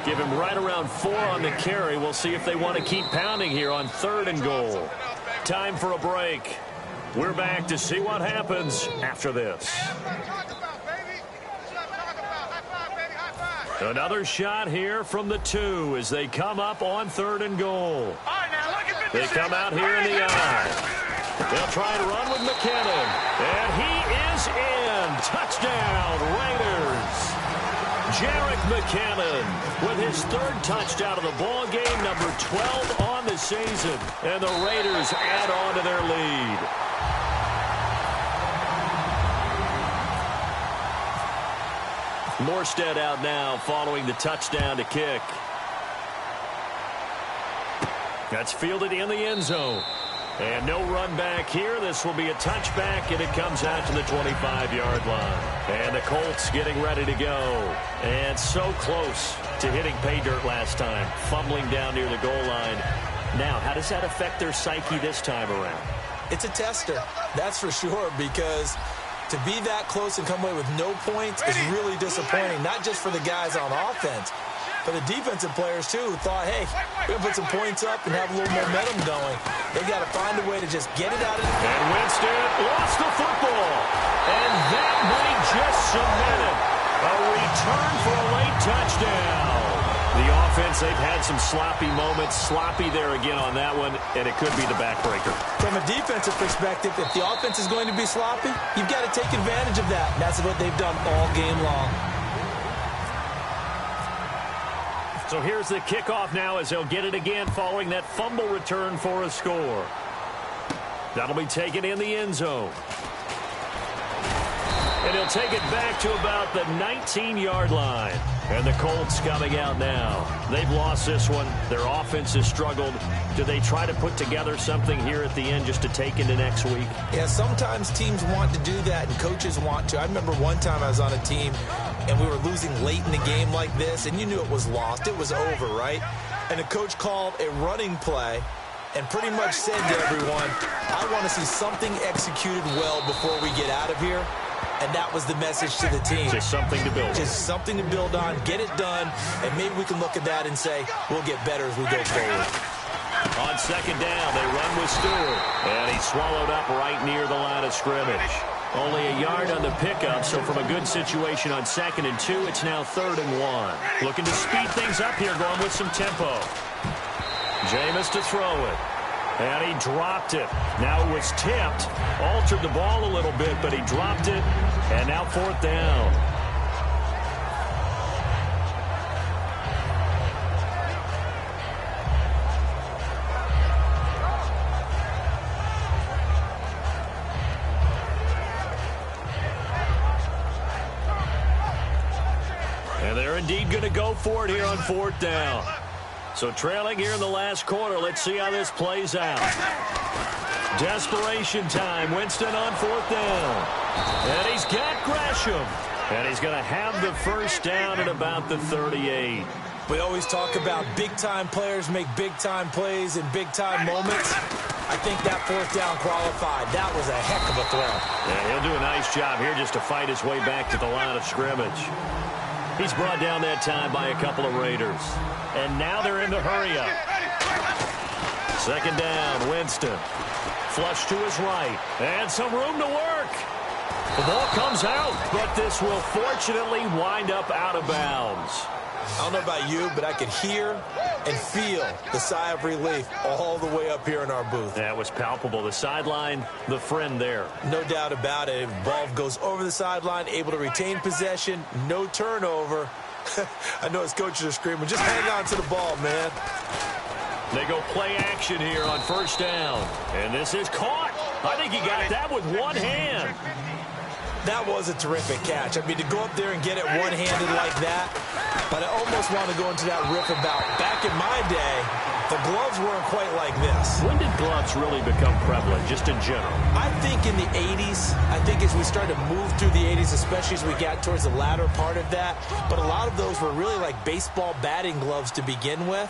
Give him right around 4 on the carry. We'll see if they want to keep pounding here on 3rd and goal. Time for a break. We're back to see what happens after this. Another shot here from the 2 as they come up on 3rd and goal. They come out here in the eye. They'll try to run with McKinnon. And he is in. Touchdown, Raiders. Jerick McKinnon with his third touchdown of the ball game, number 12 on the season. And the Raiders add on to their lead. Morstead out now following the touchdown to kick. That's fielded in the end zone. And no run back here. This will be a touchback, and it comes out to the 25-yard line. And the Colts getting ready to go. And so close to hitting pay dirt last time, fumbling down near the goal line. Now, how does that affect their psyche this time around? It's a tester, that's for sure, because to be that close and come away with no points is really disappointing, not just for the guys on offense, but the defensive players, too, who thought, hey, we're going to put some points up and have a little momentum going. They got to find a way to just get it out of the game. And Winston lost the football. And that might just cement it. A return for a late touchdown. The offense, they've had some sloppy moments. Sloppy there again on that one, and it could be the backbreaker. From a defensive perspective, if the offense is going to be sloppy, you've got to take advantage of that. And that's what they've done all game long. So here's the kickoff now as they'll get it again following that fumble return for a score. That'll be taken in the end zone. And he'll take it back to about the 19-yard line. And the Colts coming out now. They've lost this one. Their offense has struggled. Do they try to put together something here at the end just to take into next week? Yeah, sometimes teams want to do that and coaches want to. I remember one time I was on a team and we were losing late in the game like this, and you knew it was lost. It was over, right? And the coach called a running play and pretty much said to everyone, I want to see something executed well before we get out of here. And that was the message to the team. Just something to build on. Just something to build on, get it done, and maybe we can look at that and say, we'll get better as we go forward. On second down, they run with Stewart. And he's swallowed up right near the line of scrimmage. Only a yard on the pickup, so from a good situation on 2nd and 2, it's now 3rd and 1. Looking to speed things up here, going with some tempo. Jameis to throw it. And he dropped it. Now it was tipped. Altered the ball a little bit, but he dropped it. And now 4th down. And they're indeed going to go for it here on 4th down. So trailing here in the last quarter. Let's see how this plays out. Desperation time. Winston on 4th down. And he's got Gresham. And he's going to have the first down at about the 38. We always talk about big-time players make big-time plays in big-time moments. I think that 4th down qualified. That was a heck of a throw. Yeah, he'll do a nice job here just to fight his way back to the line of scrimmage. He's brought down that time by a couple of Raiders. And now they're in the hurry-up. 2nd down, Winston. Flush to his right. And some room to work. The ball comes out, but this will fortunately wind up out of bounds. I don't know about you, but I could hear and feel the sigh of relief all the way up here in our booth. That was palpable. The sideline, the friend there. No doubt about it. Ball goes over the sideline, able to retain possession, no turnover. I know his coaches are screaming, just hang on to the ball, man. They go play action here on 1st down. And this is caught. I think he got that with one hand. That was a terrific catch. I mean, to go up there and get it one-handed like that, but I almost want to go into that riff about back in my day, the gloves weren't quite like this. When did gloves really become prevalent, just in general? I think in the 80s. I think as we started to move through the 80s, especially as we got towards the latter part of that. But a lot of those were really like baseball batting gloves to begin with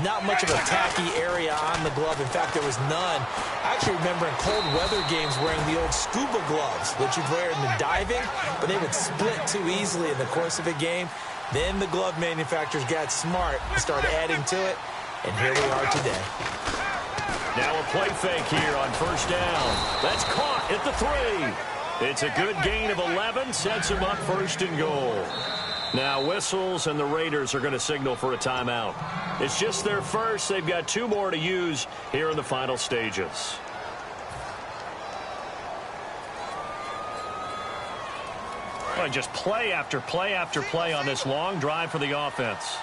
not much of a tacky area on the glove. In fact, there was none. I actually remember in cold weather games wearing the old scuba gloves, which you'd wear in the diving, but they would split too easily in the course of a game. Then the glove manufacturers got smart and started adding to it. And here we are today. Now a play fake here on 1st down. That's caught at the 3. It's a good gain of 11. Sets him up 1st and goal. Now whistles, and the Raiders are going to signal for a timeout. It's just their first. They've got 2 more to use here in the final stages. Boy, just play after play after play on this long drive for the offense.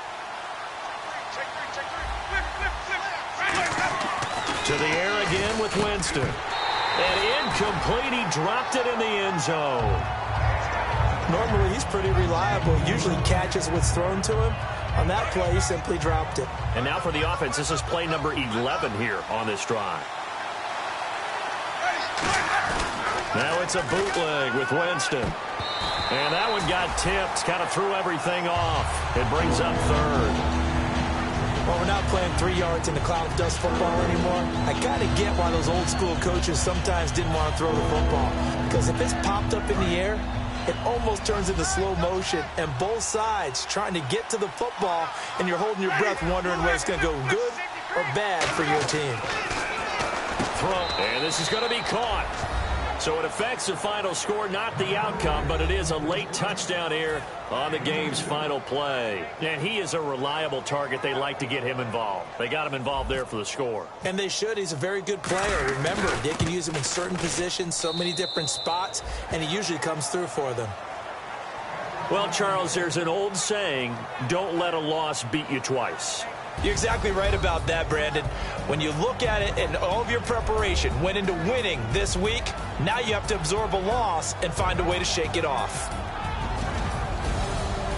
To the air again with Winston. And incomplete. He dropped it in the end zone. Normally, he's pretty reliable. Usually catches what's thrown to him. On that play, he simply dropped it. And now for the offense, this is play number 11 here on this drive. Now it's a bootleg with Winston. And that one got tipped, kind of threw everything off. It brings up third. Well, we're not playing 3 yards in the cloud of dust football anymore. I kind of get why those old school coaches sometimes didn't want to throw the football. Because if it's popped up in the air, it almost turns into slow motion. And both sides trying to get to the football, and you're holding your breath wondering whether it's going to go good or bad for your team. Throw, and this is going to be caught. So it affects the final score, not the outcome, but it is a late touchdown here on the game's final play. And he is a reliable target. They like to get him involved. They got him involved there for the score. And they should. He's a very good player. Remember, they can use him in certain positions, so many different spots, and he usually comes through for them. Well, Charles, there's an old saying, don't let a loss beat you twice. You're exactly right about that, Brandon. When you look at it and all of your preparation went into winning this week, now you have to absorb a loss and find a way to shake it off.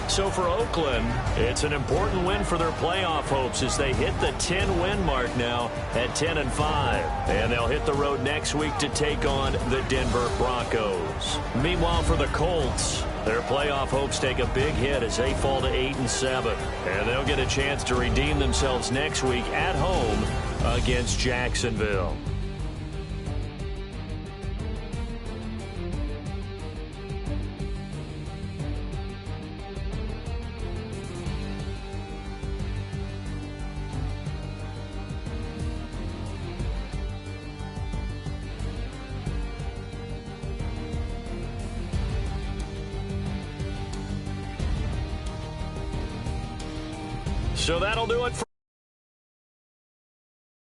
So for Oakland, it's an important win for their playoff hopes as they hit the 10-win mark now at 10-5. And they'll hit the road next week to take on the Denver Broncos. Meanwhile, for the Colts, their playoff hopes take a big hit as they fall to 8-7. And they'll get a chance to redeem themselves next week at home against Jacksonville. So that'll do it for